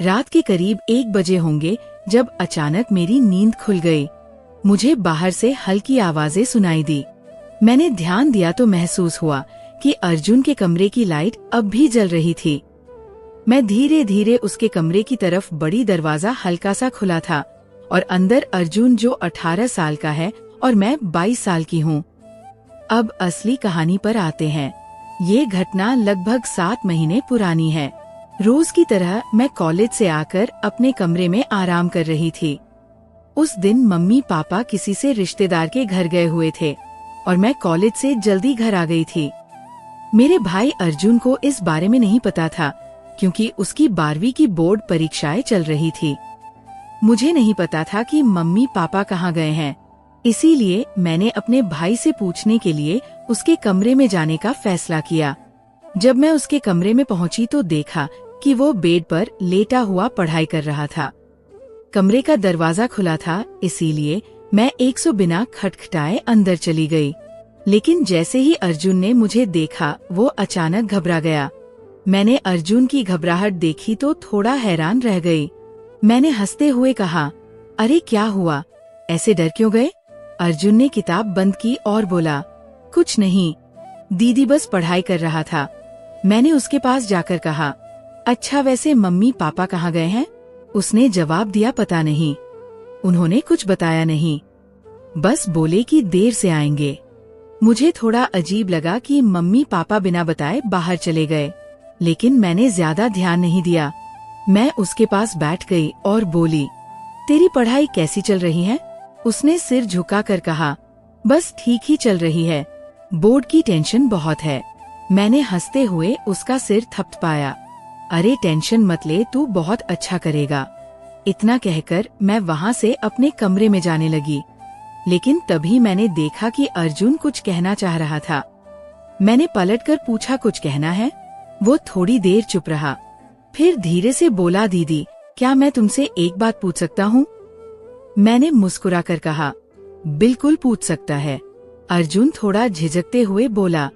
रात के करीब 1 बजे होंगे जब अचानक मेरी नींद खुल गई। मुझे बाहर से हल्की आवाजें सुनाई दी। मैंने ध्यान दिया तो महसूस हुआ कि अर्जुन के कमरे की लाइट अब भी जल रही थी। मैं धीरे धीरे उसके कमरे की तरफ बढ़ी। दरवाजा हल्का सा खुला था और अंदर अर्जुन, जो 18 साल का है और मैं 22 साल की हूँ। अब असली कहानी पर आते हैं। ये घटना लगभग 7 महीने पुरानी है। रोज की तरह मैं कॉलेज से आकर अपने कमरे में आराम कर रही थी। उस दिन मम्मी पापा किसी से रिश्तेदार के घर गए हुए थे और मैं कॉलेज से जल्दी घर आ गई थी। मेरे भाई अर्जुन को इस बारे में नहीं पता था क्योंकि उसकी 12वीं की बोर्ड परीक्षाएं चल रही थी। मुझे नहीं पता था कि मम्मी पापा कहाँ गए हैं, इसीलिए मैंने अपने भाई से पूछने के लिए उसके कमरे में जाने का फैसला किया। जब मैं उसके कमरे में पहुंची तो देखा कि वो बेड पर लेटा हुआ पढ़ाई कर रहा था। कमरे का दरवाजा खुला था, इसीलिए मैं 100 बिना खटखटाए अंदर चली गई। लेकिन जैसे ही अर्जुन ने मुझे देखा वो अचानक घबरा गया। मैंने अर्जुन की घबराहट देखी तो थोड़ा हैरान रह गई। मैंने हंसते हुए कहा, अरे क्या हुआ, ऐसे डर क्यों गए? अर्जुन ने किताब बंद की और बोला, कुछ नहीं दीदी, बस पढ़ाई कर रहा था। मैंने उसके पास जाकर कहा, अच्छा वैसे मम्मी पापा कहाँ गए हैं? उसने जवाब दिया, पता नहीं, उन्होंने कुछ बताया नहीं, बस बोले कि देर से आएंगे। मुझे थोड़ा अजीब लगा कि मम्मी पापा बिना बताए बाहर चले गए, लेकिन मैंने ज्यादा ध्यान नहीं दिया। मैं उसके पास बैठ गई और बोली, तेरी पढ़ाई कैसी चल रही है? उसने सिर झुकाकर कहा, बस ठीक ही चल रही है, बोर्ड की टेंशन बहुत है। मैंने हंसते हुए उसका सिर थपथपाया। अरे टेंशन मत ले, तू बहुत अच्छा करेगा। इतना कहकर मैं वहाँ से अपने कमरे में जाने लगी। लेकिन तभी मैंने देखा कि अर्जुन कुछ कहना चाह रहा था। मैंने पलटकर पूछा, कुछ कहना है? वो थोड़ी देर चुप रहा, फिर धीरे से बोला, दीदी क्या मैं तुमसे एक बात पूछ सकता हूँ? मैंने मुस्कुराकर कहा, बिल्कुल पूछ सकता है। अर्जुन थोड़ा झिझकते हुए बोला,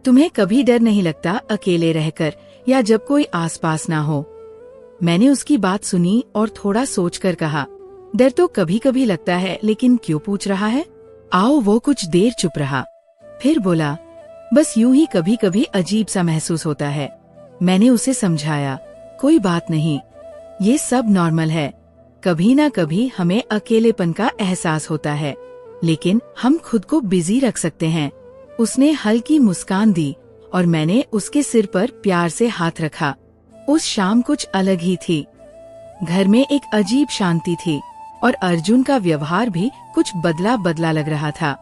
तुम्हें कभी डर नहीं लगता अकेले रहकर या जब कोई आसपास ना हो? मैंने उसकी बात सुनी और थोड़ा सोचकर कहा, डर तो कभी कभी लगता है, लेकिन क्यों पूछ रहा है? आओ। वो कुछ देर चुप रहा, फिर बोला, बस यूं ही कभी कभी अजीब सा महसूस होता है। मैंने उसे समझाया, कोई बात नहीं, ये सब नॉर्मल है। कभी ना कभी हमें अकेलेपन का एहसास होता है, लेकिन हम खुद को बिजी रख सकते हैं। उसने हल्की मुस्कान दी और मैंने उसके सिर पर प्यार से हाथ रखा। उस शाम कुछ अलग ही थी। घर में एक अजीब शांति थी और अर्जुन का व्यवहार भी कुछ बदला बदला लग रहा था।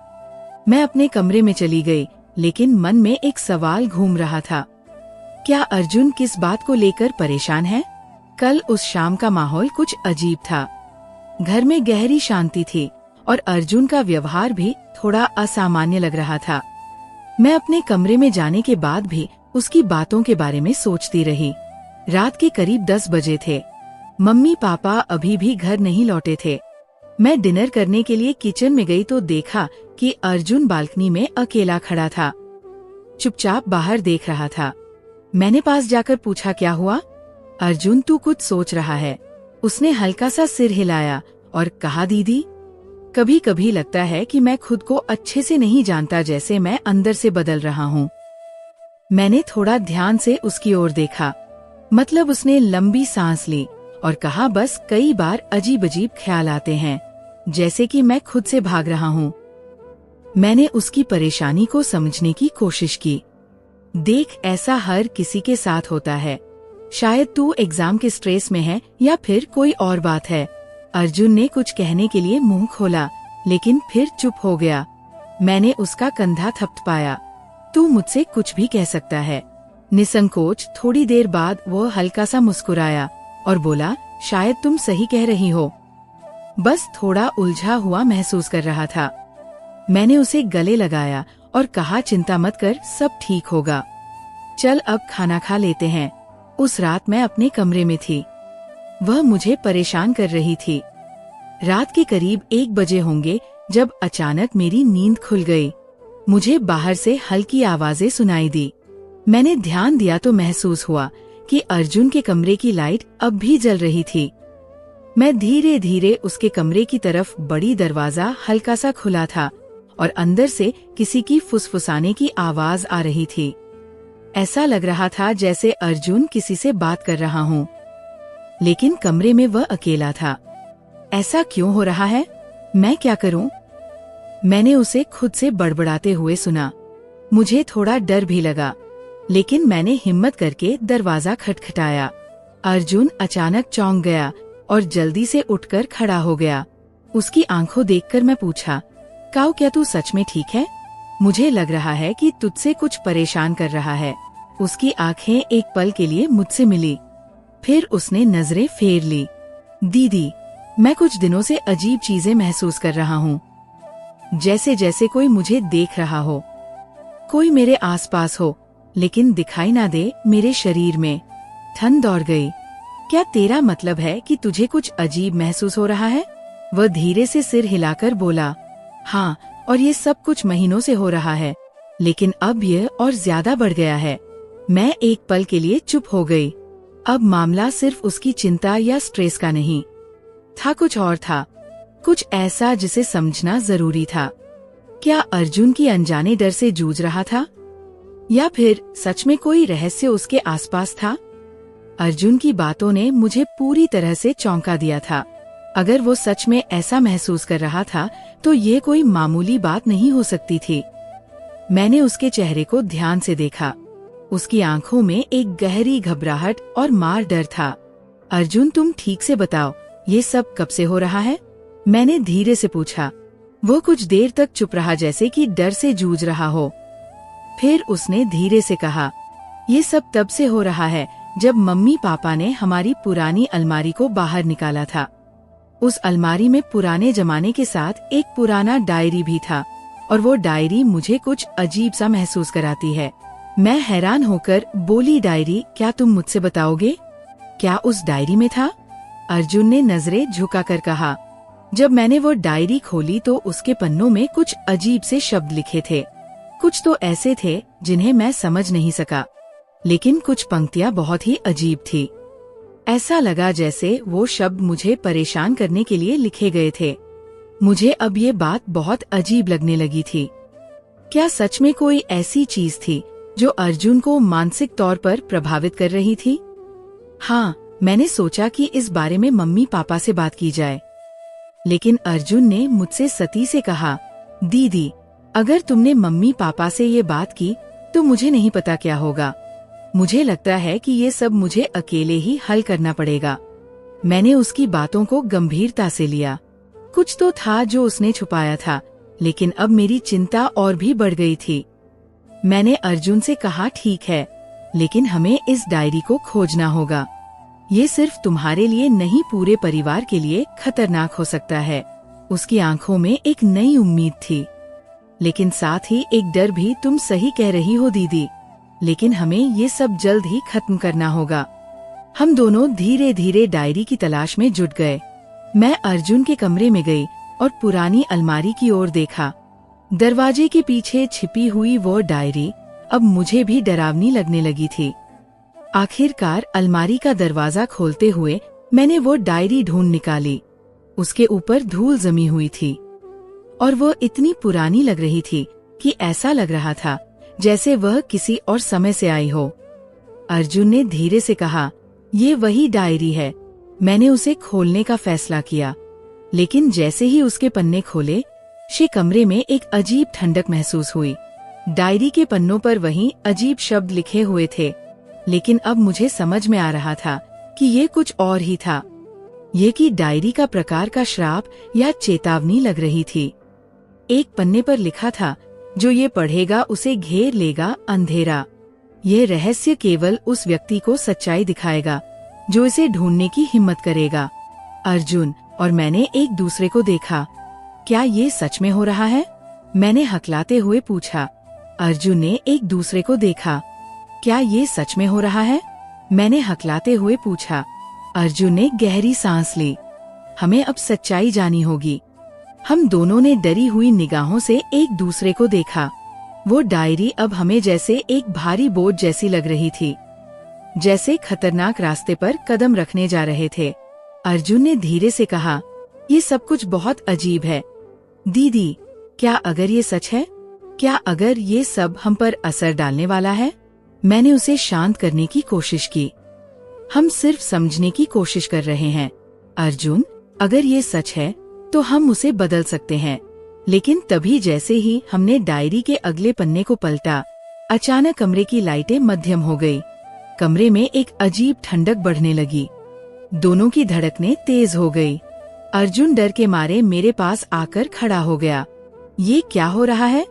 मैं अपने कमरे में चली गई, लेकिन मन में एक सवाल घूम रहा था, क्या अर्जुन किस बात को लेकर परेशान है? कल उस शाम का माहौल कुछ अजीब था। घर में गहरी शांति थी और अर्जुन का व्यवहार भी थोड़ा असामान्य लग रहा था। मैं अपने कमरे में जाने के बाद भी उसकी बातों के बारे में सोचती रही। रात के करीब 10 बजे थे। मम्मी पापा अभी भी घर नहीं लौटे थे। मैं डिनर करने के लिए किचन में गई तो देखा कि अर्जुन बालकनी में अकेला खड़ा था, चुपचाप बाहर देख रहा था। मैंने पास जाकर पूछा, क्या हुआ? अर्जुन, तू कुछ सोच रहा है? उसने हल्का सा सिर हिलाया और कहा, दीदी कभी कभी लगता है कि मैं खुद को अच्छे से नहीं जानता, जैसे मैं अंदर से बदल रहा हूँ। मैंने थोड़ा ध्यान से उसकी ओर देखा, मतलब उसने लंबी सांस ली और कहा, बस कई बार अजीब अजीब ख्याल आते हैं, जैसे कि मैं खुद से भाग रहा हूँ। मैंने उसकी परेशानी को समझने की कोशिश की। देख, ऐसा हर किसी के साथ होता है, शायद तू एग्जाम के स्ट्रेस में है या फिर कोई और बात है। अर्जुन ने कुछ कहने के लिए मुंह खोला, लेकिन फिर चुप हो गया। मैंने उसका कंधा थपथपाया, तू मुझसे कुछ भी कह सकता है। निसंकोच थोड़ी देर बाद वो हल्का सा मुस्कुराया और बोला, शायद तुम सही कह रही हो, बस थोड़ा उलझा हुआ महसूस कर रहा था। मैंने उसे गले लगाया और कहा, चिंता मत कर, सब ठीक होगा। चल अब खाना खा लेते हैं। उस रात मैं अपने कमरे में थी। वह मुझे परेशान कर रही थी। रात के करीब 1 बजे होंगे जब अचानक मेरी नींद खुल गई। मुझे बाहर से हल्की आवाजें सुनाई दी। मैंने ध्यान दिया तो महसूस हुआ कि अर्जुन के कमरे की लाइट अब भी जल रही थी। मैं धीरे धीरे उसके कमरे की तरफ बढ़ी। दरवाजा हल्का सा खुला था और अंदर से किसी की फुसफुसाने की आवाज आ रही थी। ऐसा लग रहा था जैसे अर्जुन किसी से बात कर रहा हूँ, लेकिन कमरे में वह अकेला था। ऐसा क्यों हो रहा है? मैं क्या करूं? मैंने उसे खुद से बड़बड़ाते हुए सुना। मुझे थोड़ा डर भी लगा, लेकिन मैंने हिम्मत करके दरवाजा खटखटाया। अर्जुन अचानक चौंक गया और जल्दी से उठकर खड़ा हो गया। उसकी आंखों देखकर मैं पूछा, काऊ, क्या तू सच में ठीक है? मुझे लग रहा है कि तुझसे कुछ परेशान कर रहा है। उसकी आंखें एक पल के लिए मुझसे मिली, फिर उसने नजरें फेर ली। दीदी, मैं कुछ दिनों से अजीब चीजें महसूस कर रहा हूँ, जैसे जैसे कोई मुझे देख रहा हो, कोई मेरे आसपास हो, लेकिन दिखाई ना दे। मेरे शरीर में ठंड दौड़ गई। क्या तेरा मतलब है कि तुझे कुछ अजीब महसूस हो रहा है? वह धीरे से सिर हिलाकर बोला, हाँ, और ये सब कुछ महीनों से हो रहा है, लेकिन अब यह और ज्यादा बढ़ गया है। मैं एक पल के लिए चुप हो गई। अब मामला सिर्फ उसकी चिंता या स्ट्रेस का नहीं था, कुछ और था, कुछ ऐसा जिसे समझना जरूरी था। क्या अर्जुन की अनजाने डर से जूझ रहा था, या फिर सच में कोई रहस्य उसके आसपास था? अर्जुन की बातों ने मुझे पूरी तरह से चौंका दिया था। अगर वो सच में ऐसा महसूस कर रहा था, तो ये कोई मामूली बात नहीं हो सकती थी। मैंने उसके चेहरे को ध्यान से देखा। उसकी आंखों में एक गहरी घबराहट और मार डर था। अर्जुन, तुम ठीक से बताओ, ये सब कब से हो रहा है? मैंने धीरे से पूछा। वो कुछ देर तक चुप रहा, जैसे कि डर से जूझ रहा हो। फिर उसने धीरे से कहा, ये सब तब से हो रहा है जब मम्मी पापा ने हमारी पुरानी अलमारी को बाहर निकाला था। उस अलमारी में पुराने जमाने के साथ एक पुराना डायरी भी था, और वो डायरी मुझे कुछ अजीब सा महसूस कराती है। मैं हैरान होकर बोली, डायरी? क्या तुम मुझसे बताओगे, क्या उस डायरी में था? अर्जुन ने नजरें झुकाकर कहा। जब मैंने वो डायरी खोली तो उसके पन्नों में कुछ अजीब से शब्द लिखे थे। कुछ तो ऐसे थे जिन्हें मैं समझ नहीं सका, लेकिन कुछ पंक्तियां बहुत ही अजीब थी। ऐसा लगा जैसे वो शब्द मुझे परेशान करने के लिए लिखे गए थे। मुझे अब ये बात बहुत अजीब लगने लगी थी। क्या सच में कोई ऐसी चीज थी जो अर्जुन को मानसिक तौर पर प्रभावित कर रही थी? हाँ, मैंने सोचा कि इस बारे में मम्मी पापा से बात की जाए, लेकिन अर्जुन ने मुझसे सती से कहा, दीदी, अगर तुमने मम्मी पापा से ये बात की तो मुझे नहीं पता क्या होगा। मुझे लगता है कि ये सब मुझे अकेले ही हल करना पड़ेगा। मैंने उसकी बातों को गंभीरता से लिया। कुछ तो था जो उसने छुपाया था, लेकिन अब मेरी चिंता और भी बढ़ गई थी। मैंने अर्जुन से कहा, ठीक है, लेकिन हमें इस डायरी को खोजना होगा। ये सिर्फ तुम्हारे लिए नहीं, पूरे परिवार के लिए खतरनाक हो सकता है। उसकी आंखों में एक नई उम्मीद थी, लेकिन साथ ही एक डर भी। तुम सही कह रही हो दीदी, लेकिन हमें ये सब जल्द ही खत्म करना होगा। हम दोनों धीरे धीरे डायरी की तलाश में जुट गए। मैं अर्जुन के कमरे में गई और पुरानी अलमारी की ओर देखा। दरवाजे के पीछे छिपी हुई वो डायरी अब मुझे भी डरावनी लगने लगी थी। आखिरकार अलमारी का दरवाजा खोलते हुए मैंने वो डायरी ढूंढ निकाली। उसके ऊपर धूल जमी हुई थी और वो इतनी पुरानी लग रही थी कि ऐसा लग रहा था जैसे वह किसी और समय से आई हो। अर्जुन ने धीरे से कहा, ये वही डायरी है। मैंने उसे खोलने का फैसला किया, लेकिन जैसे ही उसके पन्ने खोले, कमरे में एक अजीब ठंडक महसूस हुई। डायरी के पन्नों पर वही अजीब शब्द लिखे हुए थे, लेकिन अब मुझे समझ में आ रहा था कि ये कुछ और ही था। ये कि डायरी का प्रकार का श्राप या चेतावनी लग रही थी। एक पन्ने पर लिखा था, जो ये पढ़ेगा उसे घेर लेगा अंधेरा। ये रहस्य केवल उस व्यक्ति को सच्चाई दिखाएगा जो इसे ढूंढने की हिम्मत करेगा। अर्जुन और मैंने एक दूसरे को देखा। क्या ये सच में हो रहा है? मैंने हकलाते हुए पूछा। अर्जुन ने एक दूसरे को देखा। क्या ये सच में हो रहा है? मैंने हकलाते हुए पूछा। अर्जुन ने गहरी सांस ली। हमें अब सच्चाई जानी होगी। हम दोनों ने डरी हुई निगाहों से एक दूसरे को देखा। वो डायरी अब हमें जैसे एक भारी बोझ जैसी लग रही थी। जैसे खतरनाक रास्ते पर कदम रखने जा रहे थे। अर्जुन ने धीरे से कहा, ये सब कुछ बहुत अजीब है। दीदी, क्या अगर ये सच है? क्या अगर ये सब हम पर असर डालने वाला है? मैंने उसे शांत करने की कोशिश की। हम सिर्फ समझने की कोशिश कर रहे हैं। अर्जुन, अगर ये सच है तो हम उसे बदल सकते हैं। लेकिन तभी जैसे ही हमने डायरी के अगले पन्ने को पलटा, अचानक कमरे की लाइटें मध्यम हो गई। कमरे में एक अजीब ठंडक बढ़ने लगी। दोनों की धड़कनें तेज हो गई। अर्जुन डर के मारे मेरे पास आकर खड़ा हो गया। ये क्या हो रहा है?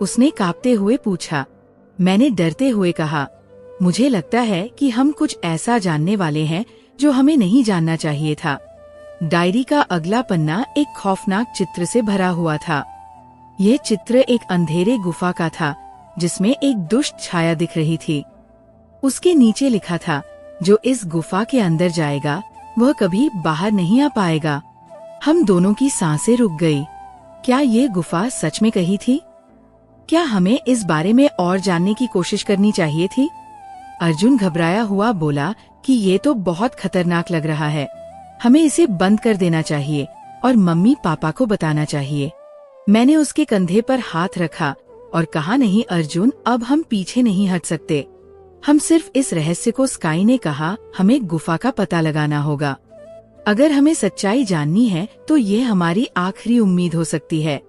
उसने कांपते हुए पूछा। मैंने डरते हुए कहा, मुझे लगता है कि हम कुछ ऐसा जानने वाले हैं जो हमें नहीं जानना चाहिए था। डायरी का अगला पन्ना एक खौफनाक चित्र से भरा हुआ था। यह चित्र एक अंधेरे गुफा का था जिसमें एक दुष्ट छाया दिख रही थी। उसके नीचे लिखा था, जो इस गुफा के अंदर जाएगा वह कभी बाहर नहीं आ पाएगा। हम दोनों की सांसें रुक गई। क्या ये गुफा सच में कही थी? क्या हमें इस बारे में और जानने की कोशिश करनी चाहिए थी? अर्जुन घबराया हुआ बोला कि ये तो बहुत खतरनाक लग रहा है। हमें इसे बंद कर देना चाहिए और मम्मी पापा को बताना चाहिए। मैंने उसके कंधे पर हाथ रखा और कहा, नहीं अर्जुन, अब हम पीछे नहीं हट सकते। हम सिर्फ इस रहस्य को स्काई ने कहा, हमें गुफा का पता लगाना होगा। अगर हमें सच्चाई जाननी है तो ये हमारी आखिरी उम्मीद हो सकती है।